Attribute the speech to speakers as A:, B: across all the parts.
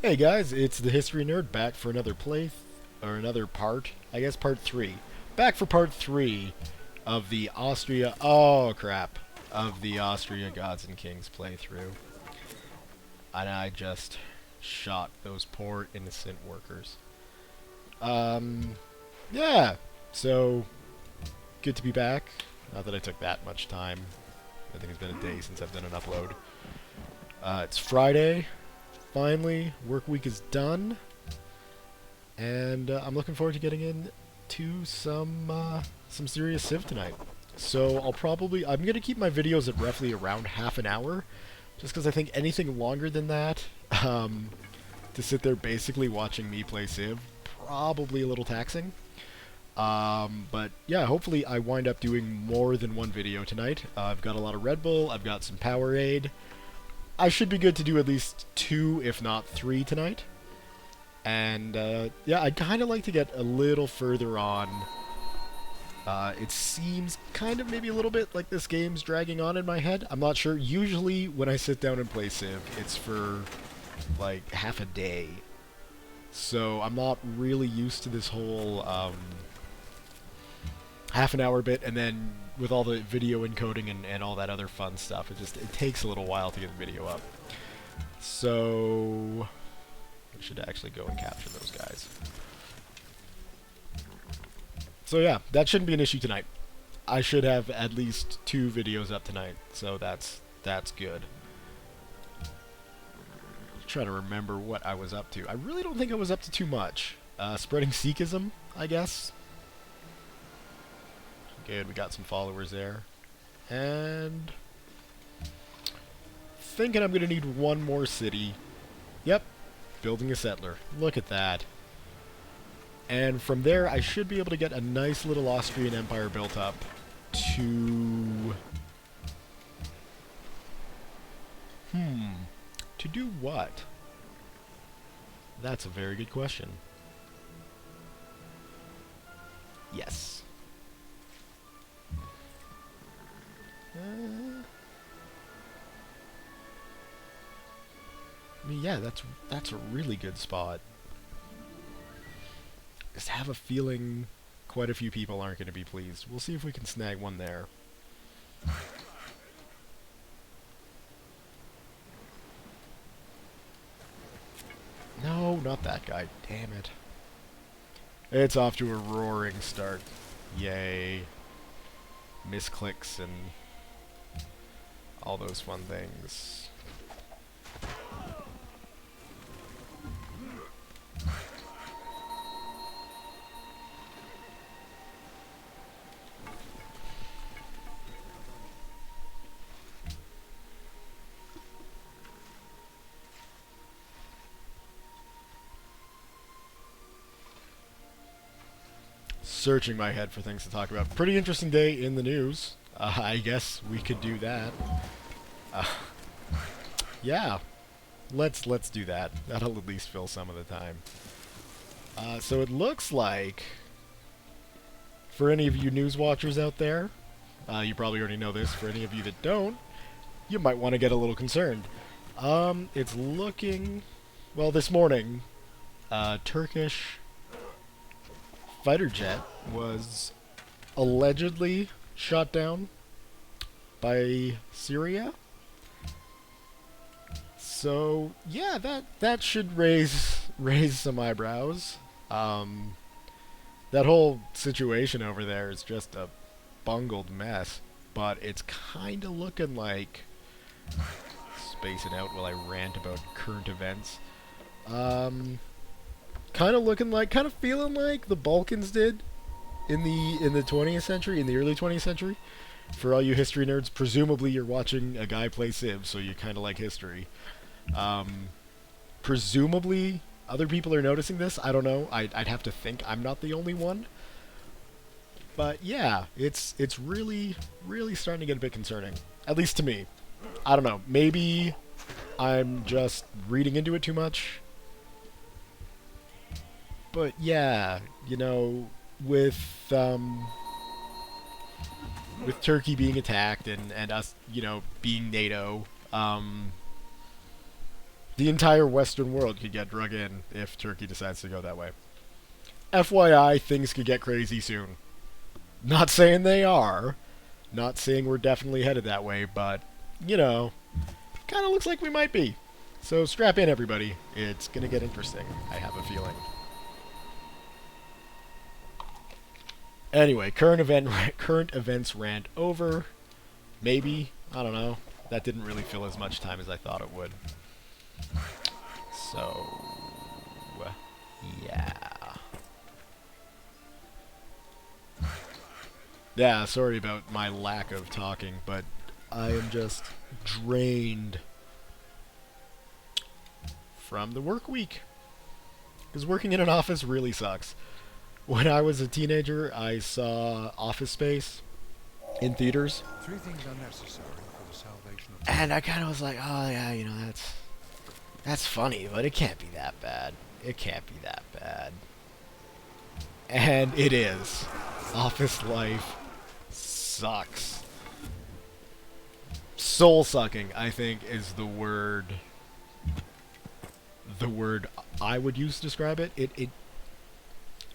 A: Hey guys, it's the History Nerd back for another or another part. I guess part 3. Back for part 3 of the Austria. Oh crap! Of the Austria Gods and Kings playthrough, and I just shot those poor innocent workers. Um, yeah. So good to be back. Not that I took that much time. I think it's been a day since I've done an upload. It's Friday. Finally, work week is done, and I'm looking forward to getting into some serious Civ tonight. So I'm gonna keep my videos at roughly around half an hour, just because I think anything longer than that, to sit there basically watching me play Civ, probably a little taxing. But yeah, hopefully I wind up doing more than one video tonight. I've got a lot of Red Bull, I've got some Powerade. I should be good to do at least 2, if not 3 tonight. And, yeah, I'd kind of like to get a little further on. It seems kind of maybe a little bit like this game's dragging on in my head. I'm not sure. Usually when I sit down and play Civ, it's for, like, half a day. So I'm not really used to this whole, half an hour bit, and then with all the video encoding and all that other fun stuff, it takes a little while to get the video up. So we should actually go and capture those guys. So yeah, that shouldn't be an issue tonight. I should have at least 2 videos up tonight, so that's good. Try to remember what I was up to. I really don't think I was up to too much. Spreading Sikhism, I guess. Good, we got some followers there. And thinking I'm gonna need one more city. Yep, building a settler. Look at that. And from there, I should be able to get a nice little Austrian Empire built up to... To do what? That's a very good question. Yes. I mean, yeah, that's a really good spot. Just have a feeling quite a few people aren't going to be pleased. We'll see if we can snag one there. No, not that guy. Damn it. It's off to a roaring start. Yay. Misclicks and all those fun things. Searching my head for things to talk about. Pretty interesting day in the news. I guess we could do that. Yeah, let's do that. That'll at least fill some of the time. So it looks like, for any of you news watchers out there, you probably already know this. For any of you that don't, you might want to get a little concerned. It's looking, well, this morning, Turkish fighter jet was allegedly shot down by Syria. So yeah, that should raise some eyebrows. That whole situation over there is just a bungled mess, but it's kind of looking like, spacing out while I rant about current events. Kind of looking like, kind of feeling like the Balkans did in the 20th century, in the early 20th century. For all you history nerds, presumably you're watching a guy play Civ, so you kind of like history. Presumably other people are noticing this. I don't know. I'd have to think I'm not the only one. But yeah, it's really starting to get a bit concerning. At least to me. I don't know. Maybe I'm just reading into it too much. But yeah, you know, with Turkey being attacked and us, you know, being NATO, The entire Western world could get drug in if Turkey decides to go that way. FYI, things could get crazy soon. Not saying they are. Not saying we're definitely headed that way, but, you know, kind of looks like we might be. So strap in, everybody. It's going to get interesting, I have a feeling. Anyway, current events rant over. Maybe. I don't know. That didn't really fill as much time as I thought it would. So, yeah. Yeah, sorry about my lack of talking, but I am just drained from the work week. Because working in an office really sucks. When I was a teenager, I saw Office Space in theaters.
B: 3 things are necessary for the salvation of...
A: And I kind of was like, oh yeah, you know, that's funny, but it can't be that bad. It can't be that bad. And it is. Office life sucks. Soul-sucking, I think, is the word I would use to describe it.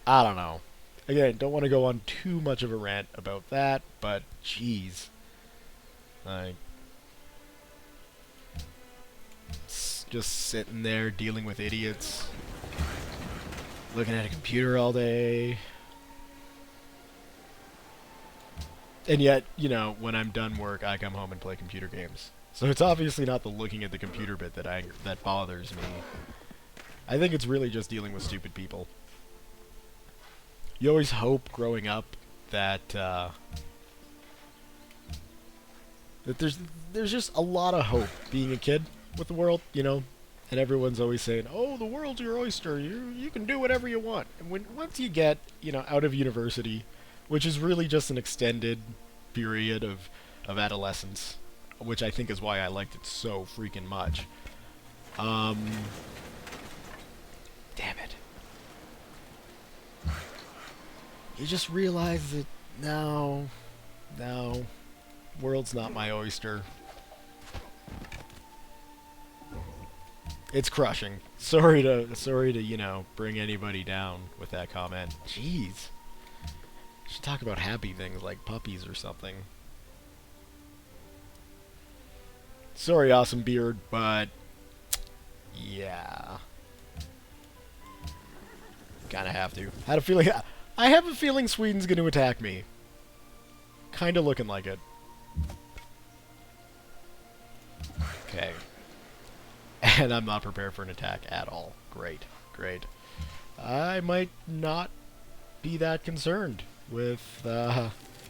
A: I don't know. Again, don't want to go on too much of a rant about that, but jeez. Like, just sitting there dealing with idiots, looking at a computer all day. And yet, you know, when I'm done work, I come home and play computer games. So it's obviously not the looking at the computer bit that bothers me. I think it's really just dealing with stupid people. You always hope growing up that that there's just a lot of hope being a kid with the world, you know. And everyone's always saying, "Oh, the world's your oyster. You can do whatever you want." And once you get, you know, out of university, which is really just an extended period of adolescence, which I think is why I liked it so freaking much. Damn it. You just realize that, no, world's not my oyster. It's crushing. Sorry to, you know, bring anybody down with that comment. Jeez. Should talk about happy things like puppies or something. Sorry, Awesome Beard, but yeah. Kinda have to. I have a feeling Sweden's gonna attack me. Kinda looking like it. Okay. And I'm not prepared for an attack at all. Great. Great. I might not be that concerned with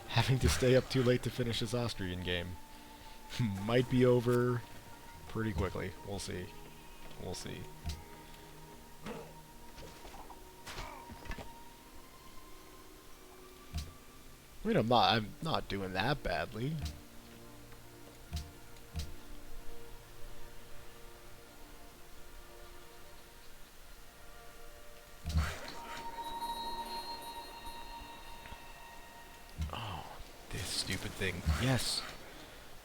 A: having to stay up too late to finish this Austrian game. Might be over pretty quickly. We'll see. We'll see. I mean, I'm not doing that badly. Oh, this stupid thing. Yes.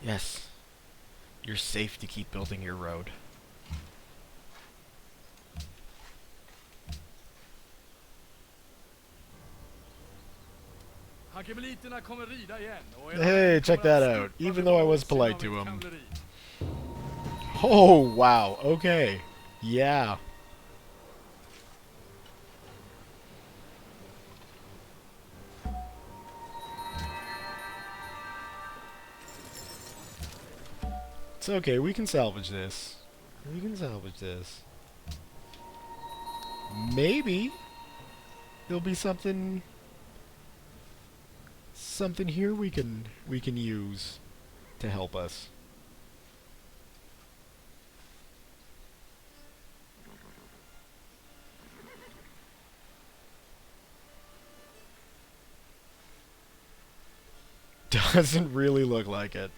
A: Yes. You're safe to keep building your road. Hey, check that out. Even though I was polite to him. Oh, wow. Okay. Yeah. It's okay. We can salvage this. We can salvage this. Maybe there'll be something here we can use to help us. Doesn't really look like it.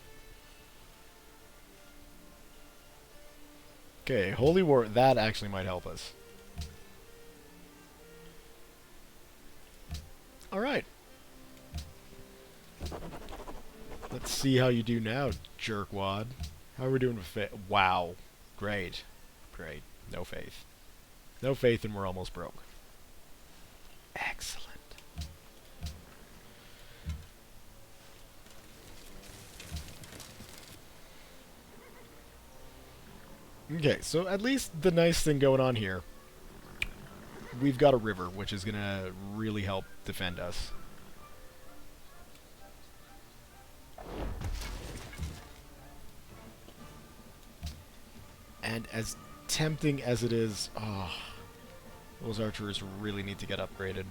A: Okay, Holy War, that actually might help us. Alright. Let's see how you do now, jerkwad. How are we doing with fit? Wow. Great. Great. No faith. No faith, and we're almost broke. Excellent. Okay, so at least the nice thing going on here, we've got a river, which is going to really help defend us. And as tempting as it is, oh, those archers really need to get upgraded.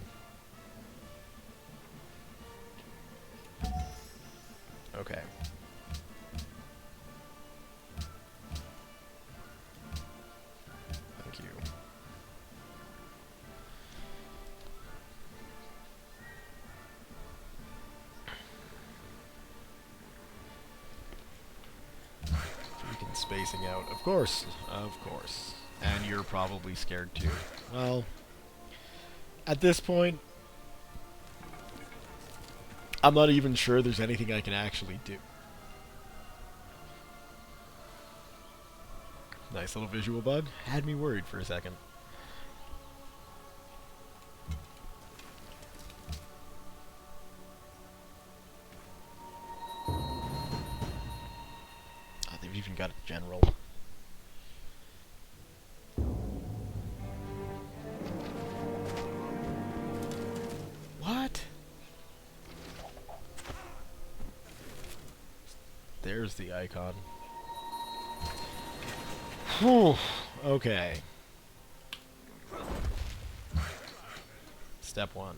A: Okay. Thank you. Freaking spacing out. Of course. Of course. And you're probably scared too. Well, at this point, I'm not even sure there's anything I can actually do. Nice little visual bug. Had me worried for a second. Oh, they've even got a general. What? There's the icon. Whew. Okay. Step 1.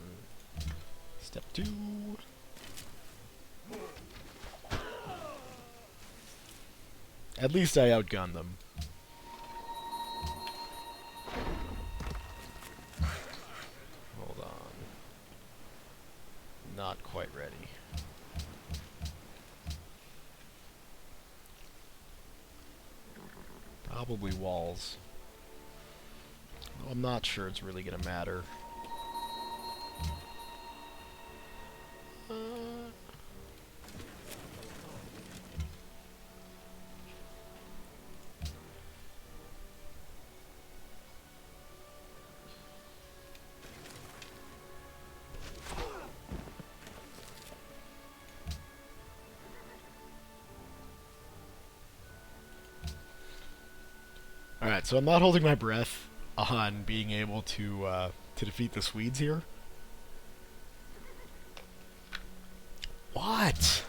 A: Step 2. At least I outgunned them. Hold on. Not quite ready. Probably walls. I'm not sure it's really gonna matter. Alright, so I'm not holding my breath on being able to defeat the Swedes here. What?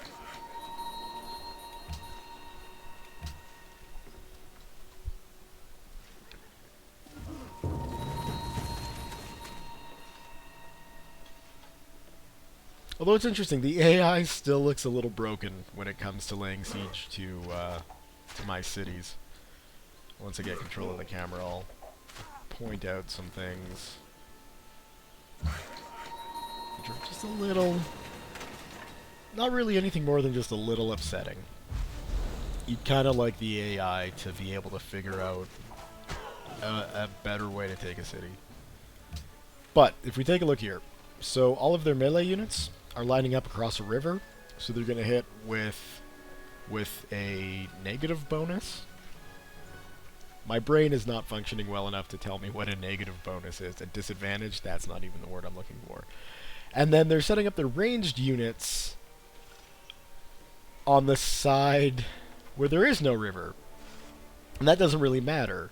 A: Although it's interesting, the AI still looks a little broken when it comes to laying siege to my cities. Once I get control of the camera, I'll point out some things which are just a little... not really anything more than just a little upsetting. You'd kind of like the AI to be able to figure out a better way to take a city. But, if we take a look here, so all of their melee units are lining up across a river, so they're going to hit with a negative bonus. My brain is not functioning well enough to tell me what a negative bonus is. A disadvantage? That's not even the word I'm looking for. And then they're setting up their ranged units on the side where there is no river. And that doesn't really matter,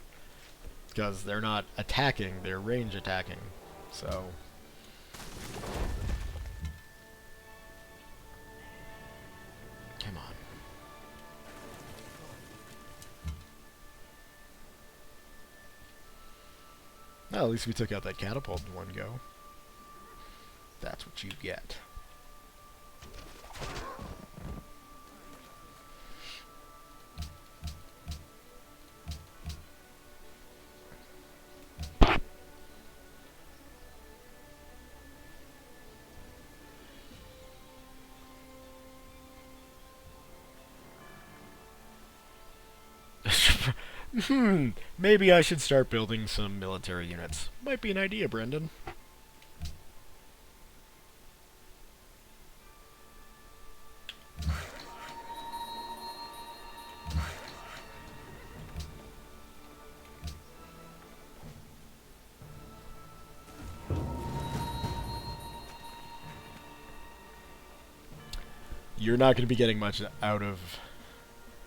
A: because they're not attacking, they're range attacking. So... come on. Well, at least we took out that catapult in one go. That's what you get. Maybe I should start building some military units. Might be an idea, Brendan. You're not going to be getting much out of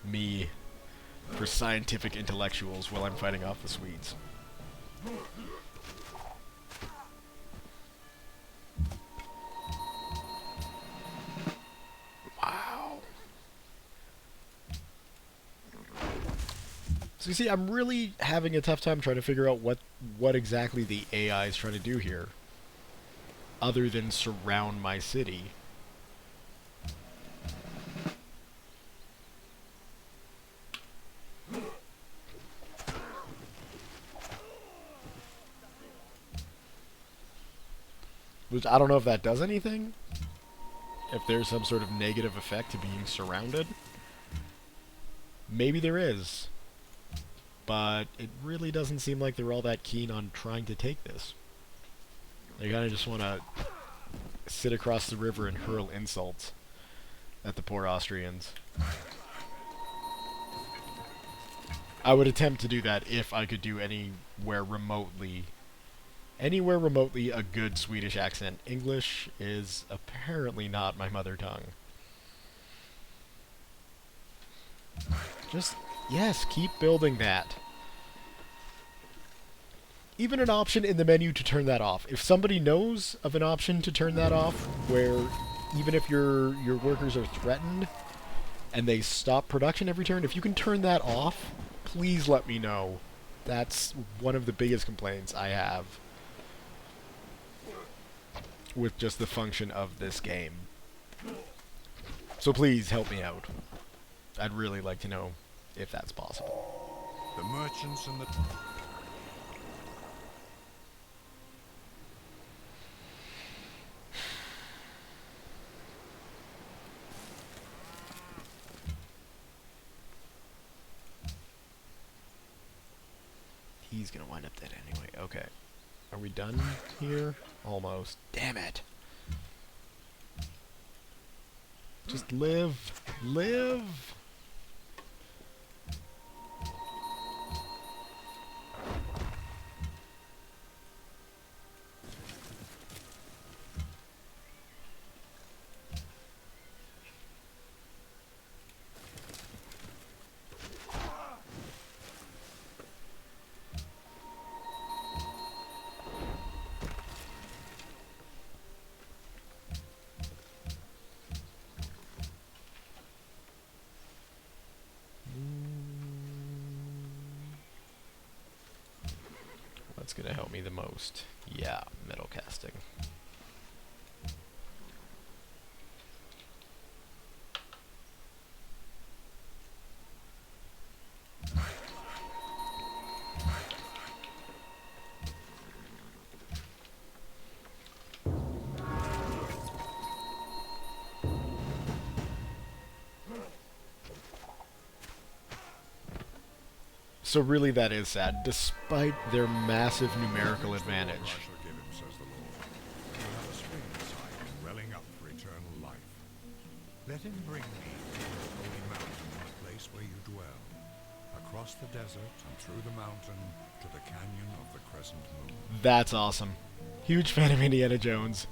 A: me for scientific intellectuals while I'm fighting off the Swedes. Wow. So you see, I'm really having a tough time trying to figure out what exactly the AI is trying to do here, other than surround my city. Which I don't know if that does anything. If there's some sort of negative effect to being surrounded. Maybe there is. But it really doesn't seem like they're all that keen on trying to take this. They kind of just want to sit across the river and hurl insults at the poor Austrians. I would attempt to do that if I could do anywhere remotely a good Swedish accent. English is apparently not my mother tongue. Just, yes, keep building that. Even an option in the menu to turn that off. If somebody knows of an option to turn that off, where even if your workers are threatened and they stop production every turn, if you can turn that off, please let me know. That's one of the biggest complaints I have with just the function of this game. So please help me out. I'd really like to know if that's possible.
B: The merchants and the...
A: He's gonna wind up dead anyway. Okay. Are we done here? Almost. Damn it. Just live. Live! What's gonna help me the most? Yeah, metal casting. So really that is sad, despite their massive numerical advantage.
B: I shall give him, says the Lord. He'll have a spring inside him, welling up for eternal life. Let him bring me to the holy mountain, the place where you dwell, across the desert and through the mountain to the canyon of the crescent moon.
A: That's awesome. Huge fan of Indiana Jones.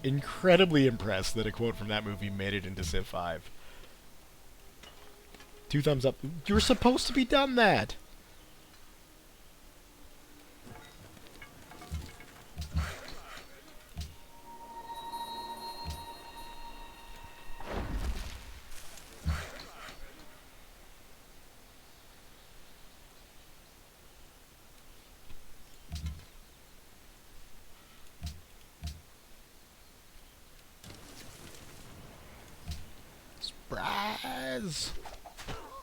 A: Incredibly impressed that a quote from that movie made it into Civ 5. 2 thumbs up. You're supposed to be done that! Surprise!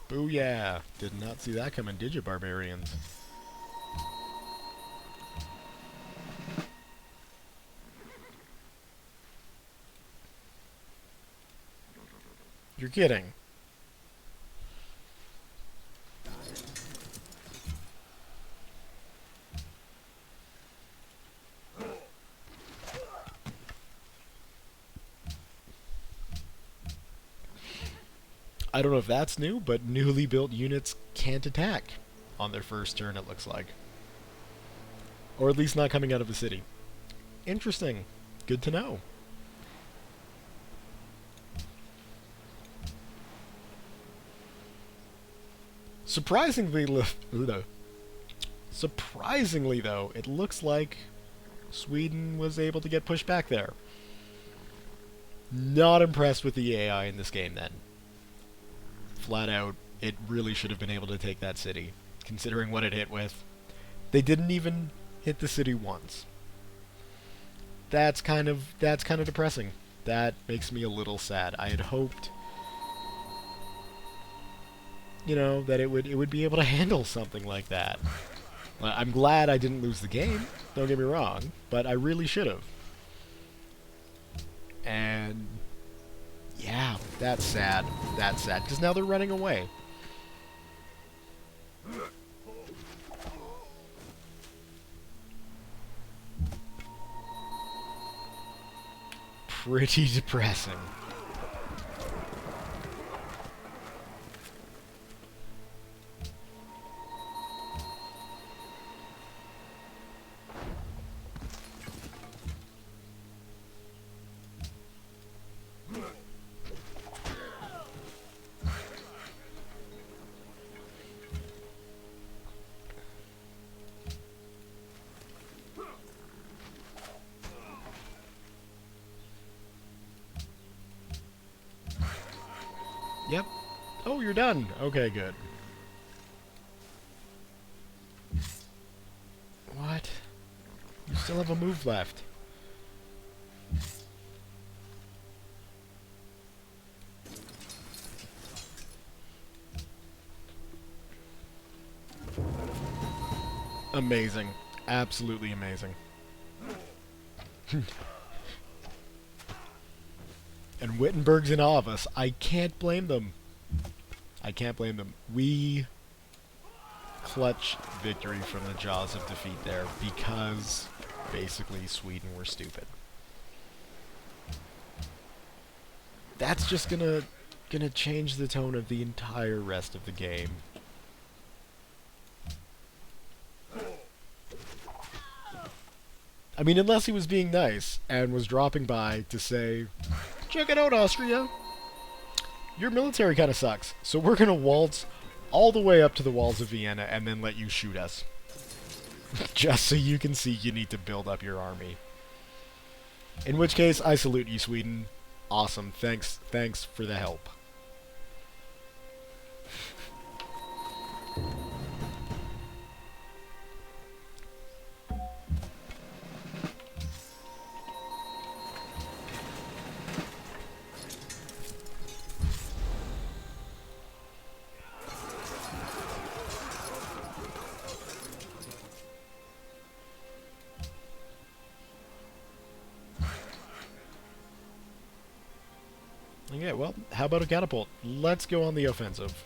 A: Booyah! Did not see that coming, did you, barbarians? You're kidding. I don't know if that's new, but newly built units can't attack on their first turn, it looks like. Or at least not coming out of the city. Interesting. Good to know. Surprisingly, surprisingly though, it looks like Sweden was able to get pushed back there. Not impressed with the AI in this game then. Flat out, it really should have been able to take that city, considering what it hit with. They didn't even hit the city once. That's kind of depressing. That makes me a little sad. I had hoped, you know, that it would be able to handle something like that. I'm glad I didn't lose the game, don't get me wrong, but I really should have. And yeah, that's sad. That's sad, because now they're running away. Pretty depressing. Yep. Oh, you're done. Okay, good. What? You still have a move left. Amazing. Absolutely amazing. And Wittenberg's in awe of us. I can't blame them. I can't blame them. We clutch victory from the jaws of defeat there because basically Sweden were stupid. That's just gonna change the tone of the entire rest of the game. I mean, unless he was being nice and was dropping by to say, check it out, Austria. Your military kind of sucks, so we're going to waltz all the way up to the walls of Vienna and then let you shoot us. Just so you can see you need to build up your army. In which case, I salute you, Sweden. Awesome. Thanks for the help. Okay, well, how about a catapult? Let's go on the offensive.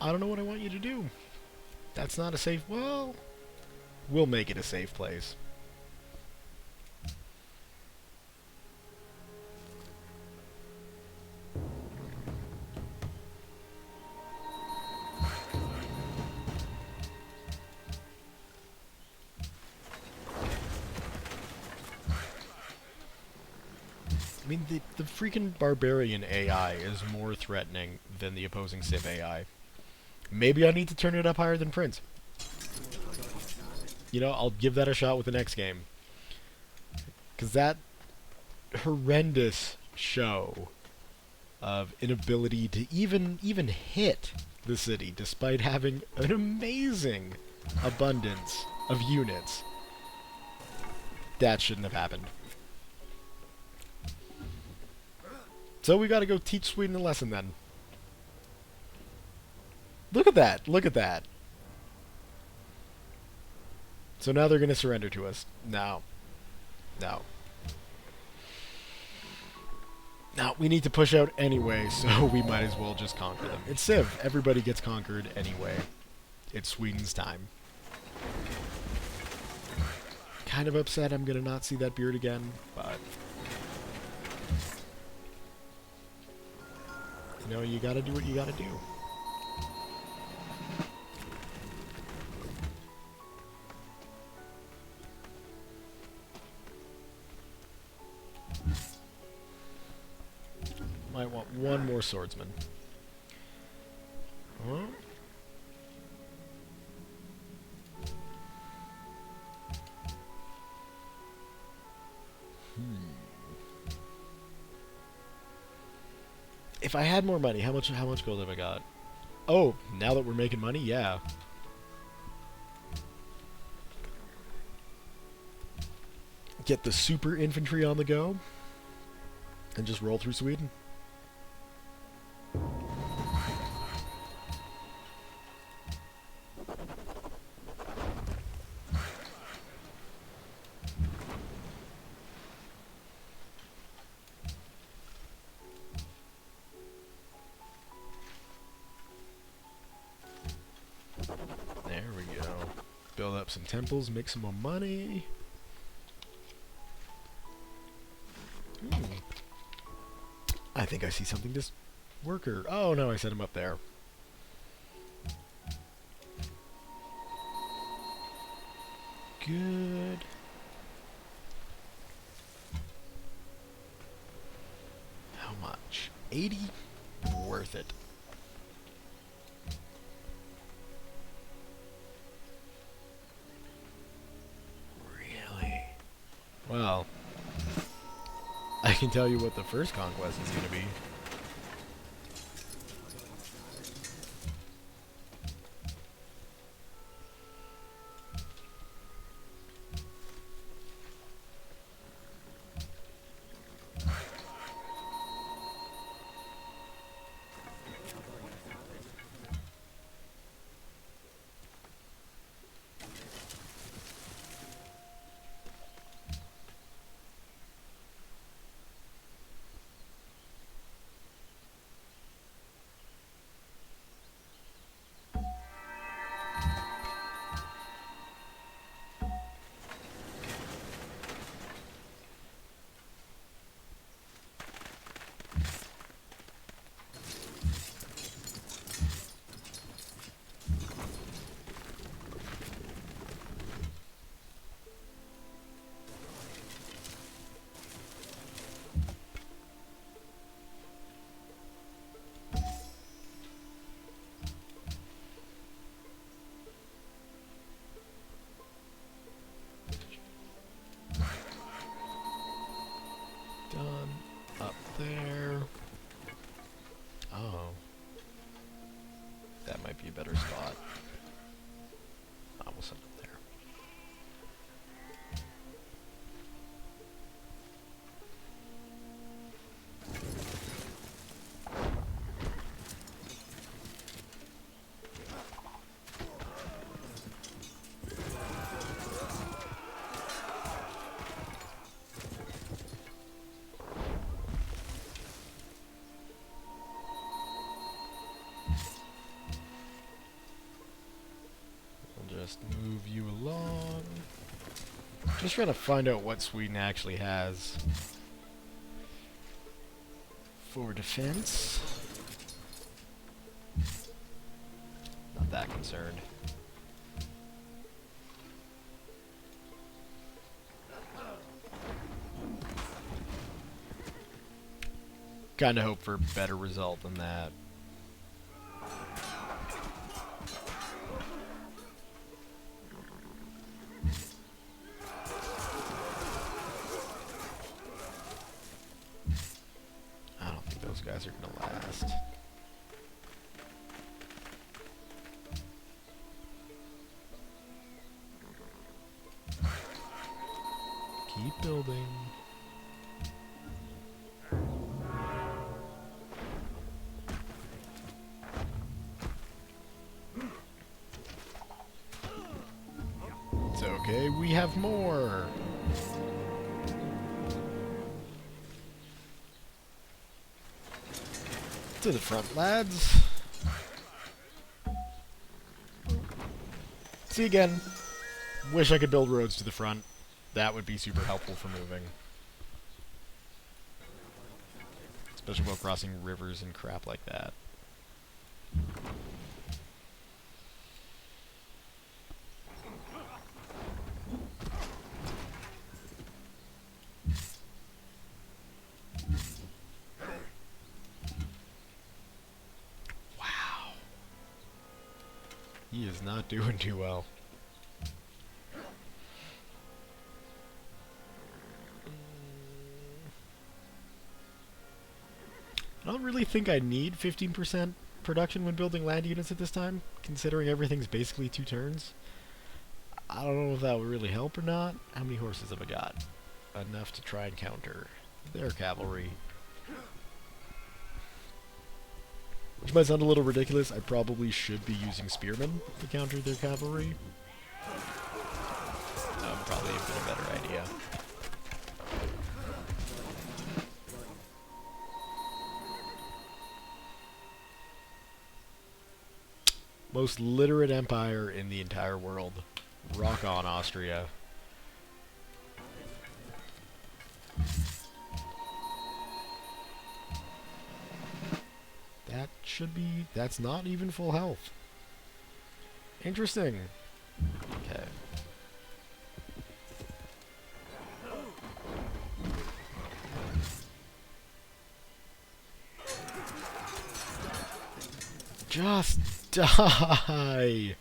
A: I don't know what I want you to do. That's not a safe... Well, we'll make it a safe place. I mean, the freaking barbarian AI is more threatening than the opposing Civ AI. Maybe I need to turn it up higher than Prince. You know, I'll give that a shot with the next game. Because that horrendous show of inability to even hit the city, despite having an amazing abundance of units, that shouldn't have happened. So we gotta go teach Sweden a lesson then. Look at that! Look at that! So now they're gonna surrender to us. No. No. Now, we need to push out anyway, so we might as well just conquer them. It's Civ. Everybody gets conquered anyway. It's Sweden's time. Kind of upset I'm going to not see that beard again, but... You know, you gotta do what you gotta do. Might want one more swordsman. Huh? If I had more money, how much gold have I got? Oh, now that we're making money, yeah. Get the super infantry on the go and just roll through Sweden. There we go. Build up some temples, make some more money. I think I see something. This worker. Oh no, I set him up there. Good. How much? 80? Worth it. Really? Well, I can tell you what the first conquest is going to be. Done. Up there. Oh. That might be a better spot. We'll send it there. Just move you along. Just trying to find out what Sweden actually has for defense. Not that concerned. Kinda hope for a better result than that. Those guys are gonna last. Keep building. It's okay, we have more. To the front, lads. See again. Wish I could build roads to the front. That would be super helpful for moving. Especially while crossing rivers and crap like that. Wow. He is not doing too well. I don't really think I need 15% production when building land units at this time, considering everything's basically 2 turns. I don't know if that would really help or not. How many horses have I got? Enough to try and counter their cavalry. Which might sound a little ridiculous. I probably should be using spearmen to counter their cavalry. That would probably have been a better idea. Most literate empire in the entire world. Rock on, Austria. That should be... That's not even full health. Interesting. Okay. Just die!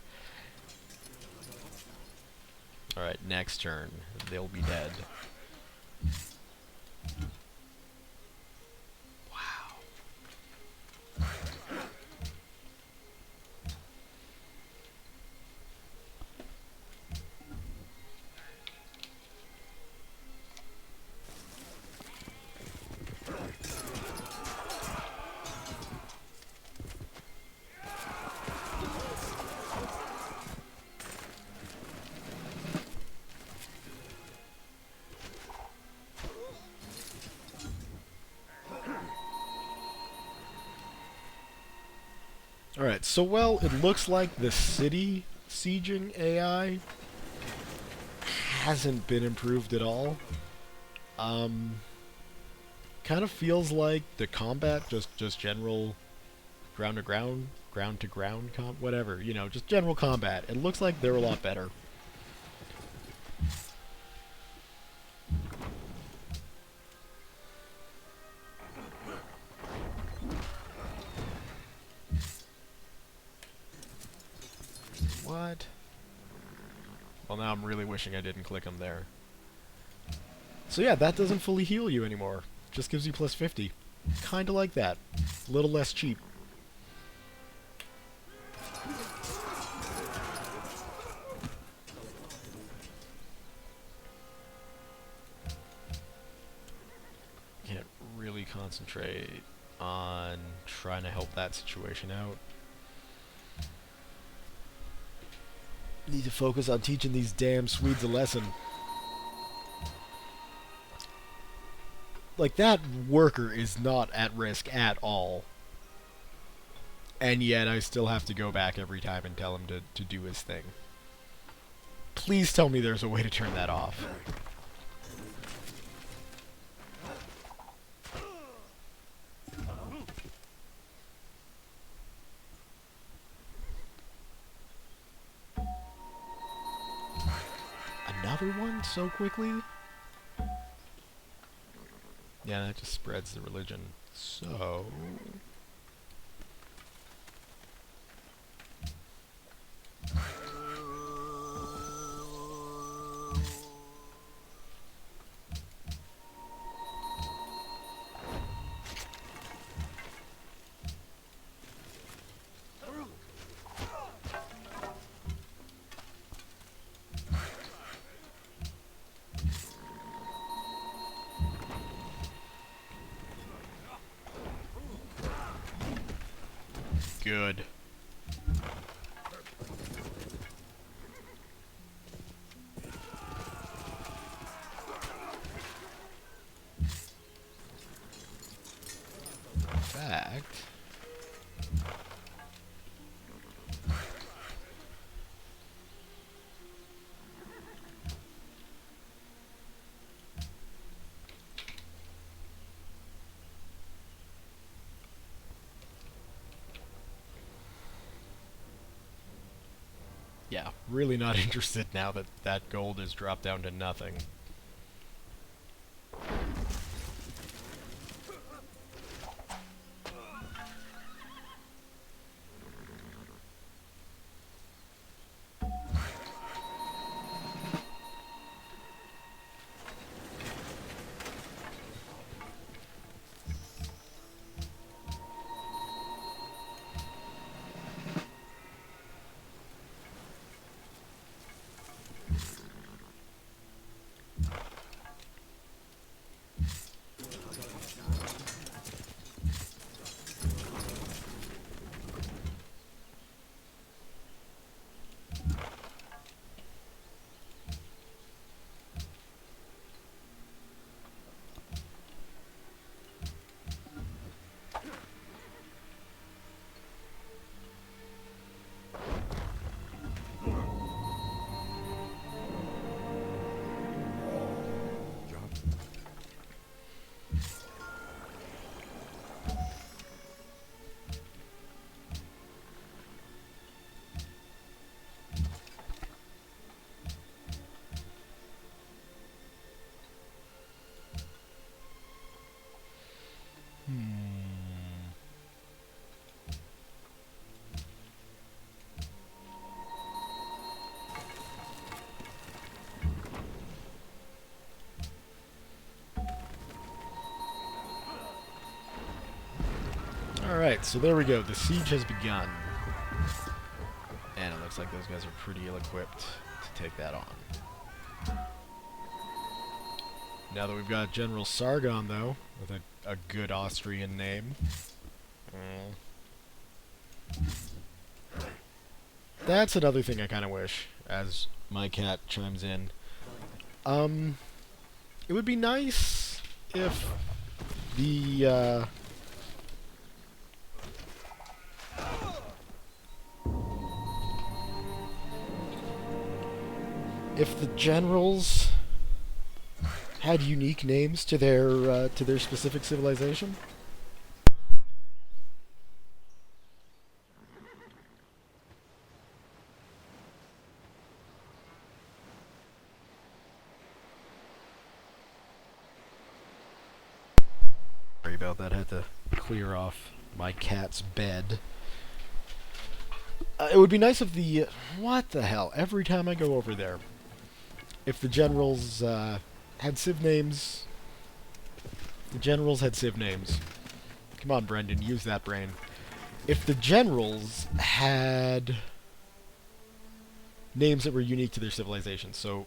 A: Alright, next turn. They'll be dead. Wow. Alright, so well, it looks like the city sieging AI hasn't been improved at all. Kind of feels like the combat, just general ground to ground whatever, you know, just general combat. It looks like they're a lot better. What? Well, now I'm really wishing I didn't click them there. So yeah, that doesn't fully heal you anymore. Just gives you plus 50. Kinda like that. A little less cheap. Can't really concentrate on trying to help that situation out. Need to focus on teaching these damn Swedes a lesson. Like, that worker is not at risk at all. And yet I still have to go back every time and tell him to do his thing. Please tell me there's a way to turn that off. Another one so quickly? Yeah, that just spreads the religion. So... Good. In fact... Yeah, really not interested now that that gold has dropped down to nothing. Alright, so there we go. The siege has begun. And it looks like those guys are pretty ill-equipped to take that on. Now that we've got General Sargon, though, with a good Austrian name. That's another thing I kind of wish, as my cat chimes in. It would be nice if the, if the generals had unique names to their specific civilization. Sorry about that. I had to clear off my cat's bed. It would be nice if the what the hell? Every time I go over there, if the generals had civ names. The generals had civ names. Come on, Brendan, use that brain. If the generals had names that were unique to their civilization, so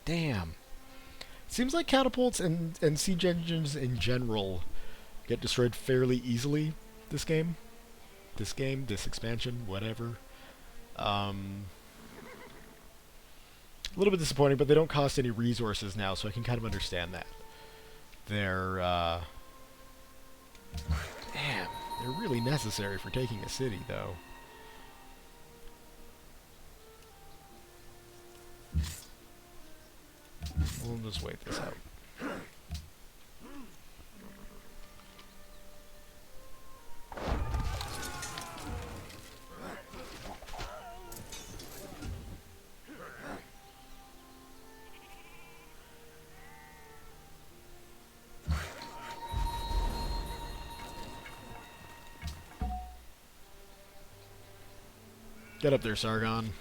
A: damn. Seems like catapults and siege engines in general get destroyed fairly easily this game. This expansion, whatever. A little bit disappointing, but they don't cost any resources now, so I can kind of understand that. They're really necessary for taking a city, though. We'll just wait this out. Get up there, Sargon.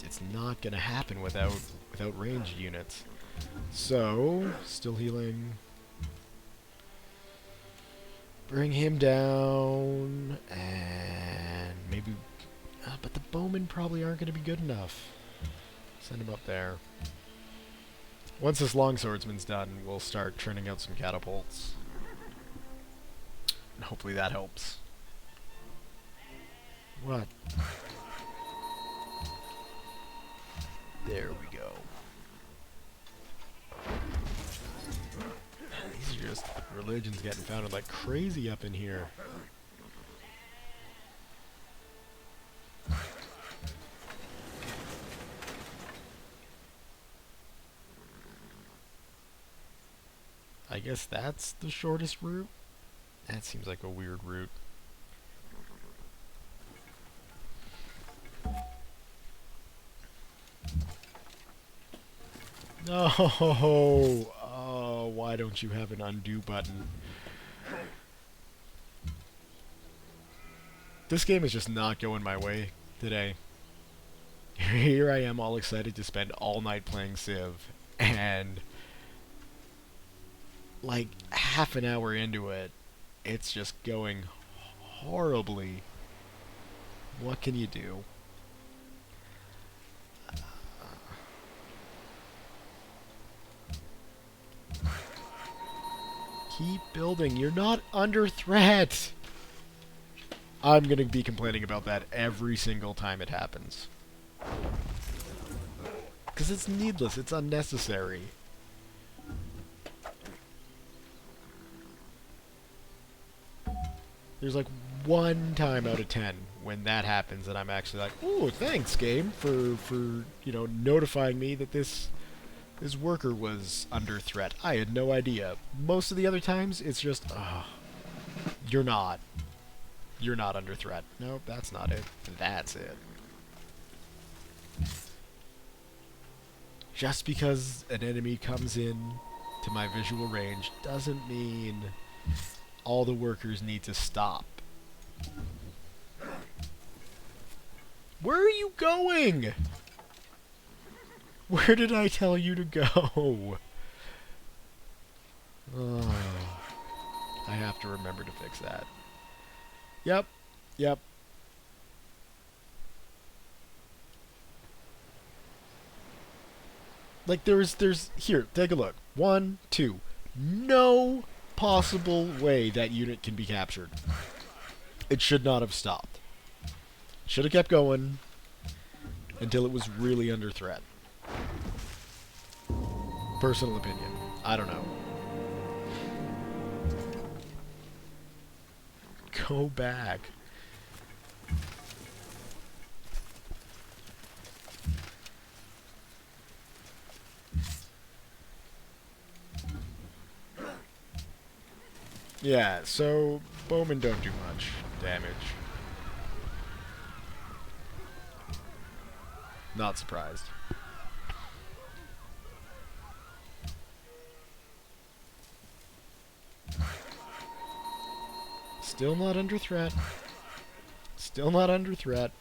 A: It's not gonna happen without ranged units. So, still healing. Bring him down, and maybe... but the bowmen probably aren't gonna be good enough. Send him up there. Once this longswordsman's done, we'll start churning out some catapults. And hopefully that helps. What? There we go. These are just religions getting founded like crazy up in here. I guess that's the shortest route. That seems like a weird route. No! Oh, why don't you have an undo button? This game is just not going my way today. Here I am all excited to spend all night playing Civ, and like half an hour into it, it's just going horribly. What can you do? Keep building. You're not under threat. I'm going to be complaining about that every single time it happens. Because it's needless. It's unnecessary. There's like one time out of 10 when that happens and I'm actually like, "Ooh, thanks, game, for you know, notifying me that this worker was under threat. I had no idea." Most of the other times, it's just, you're not. You're not under threat. Nope, that's not it. That's it. Just because an enemy comes in to my visual range doesn't mean all the workers need to stop. Where are you going? Where did I tell you to go? Oh, I have to remember to fix that. Yep. Yep. Like there's here, take a look. 1, 2. No possible way that unit can be captured. It should not have stopped. Should have kept going until it was really under threat. Personal opinion. I don't know. Go back. Yeah, so bowmen don't do much damage. Not surprised. Still not under threat. Still not under threat.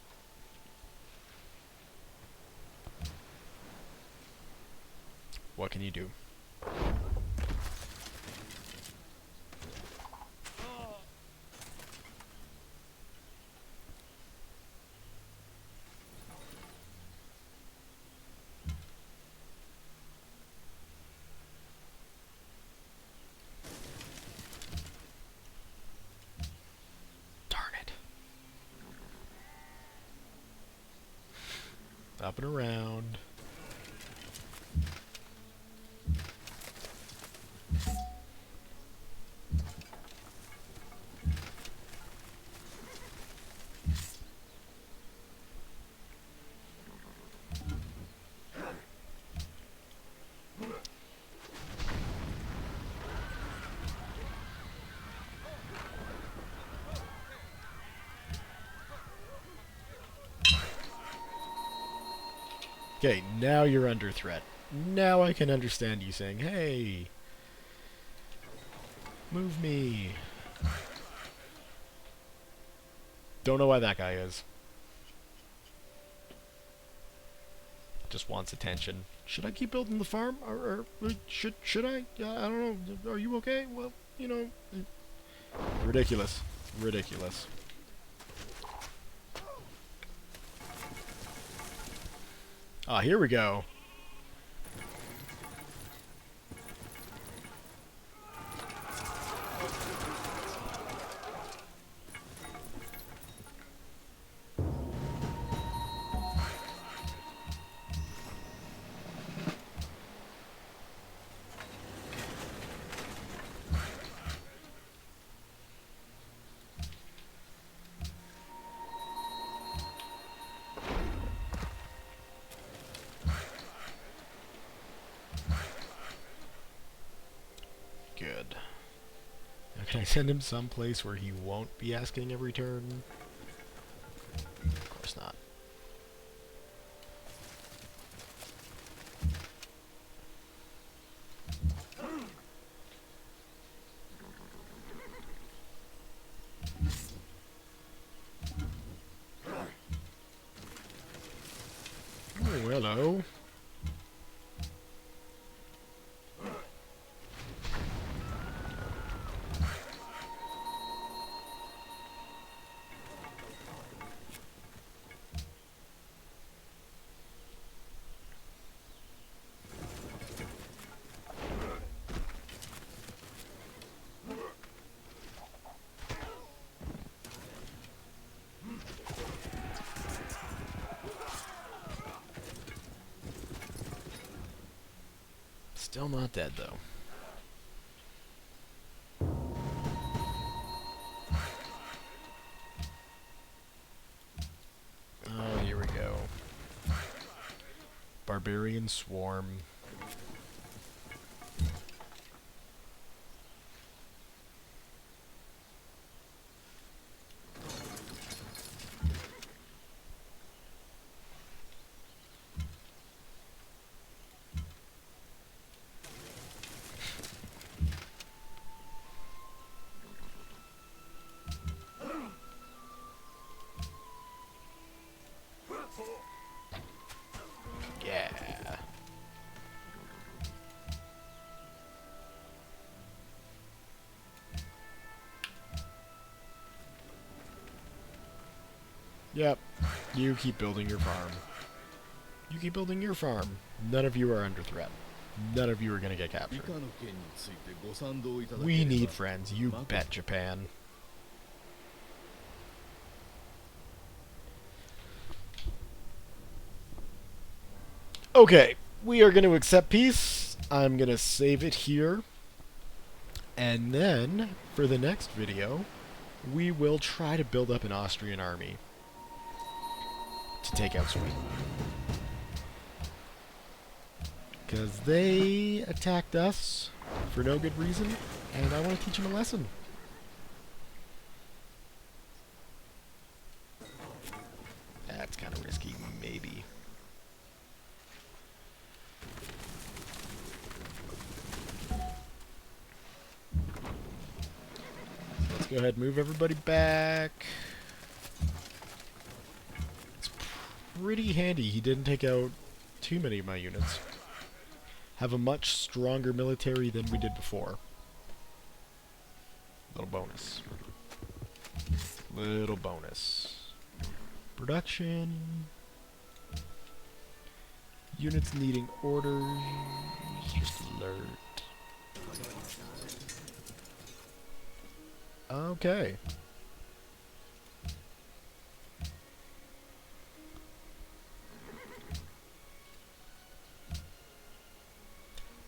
A: What can you do? Up and around. Okay, now you're under threat. Now I can understand you saying, "Hey, move me." Don't know why that guy is. Just wants attention. Should I keep building the farm? Or should I? I don't know. Are you okay? Well, you know. Ridiculous. Ridiculous. Ah, here we go. Can I send him someplace where he won't be asking every turn? Of course not. Oh, hello. Still not dead, though. Oh, here we go. Barbarian Swarm. Yeah. Yep. You keep building your farm. You keep building your farm. None of you are under threat. None of you are gonna get captured. We need friends. You bet, Japan. Okay, we are going to accept peace. I'm going to save it here. And then, for the next video, we will try to build up an Austrian army to take out Sweden. Because they attacked us for no good reason, and I want to teach them a lesson. That's kind of risky, maybe. Let's go ahead and move everybody back. It's pretty handy. He didn't take out too many of my units. Have a much stronger military than we did before. Little bonus. Little bonus. Production. Units needing orders. Just alert. Okay.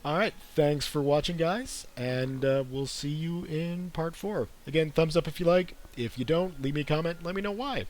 A: Alright, thanks for watching, guys, and we'll see you in part 4. Again, thumbs up if you like. If you don't, leave me a comment, let me know why.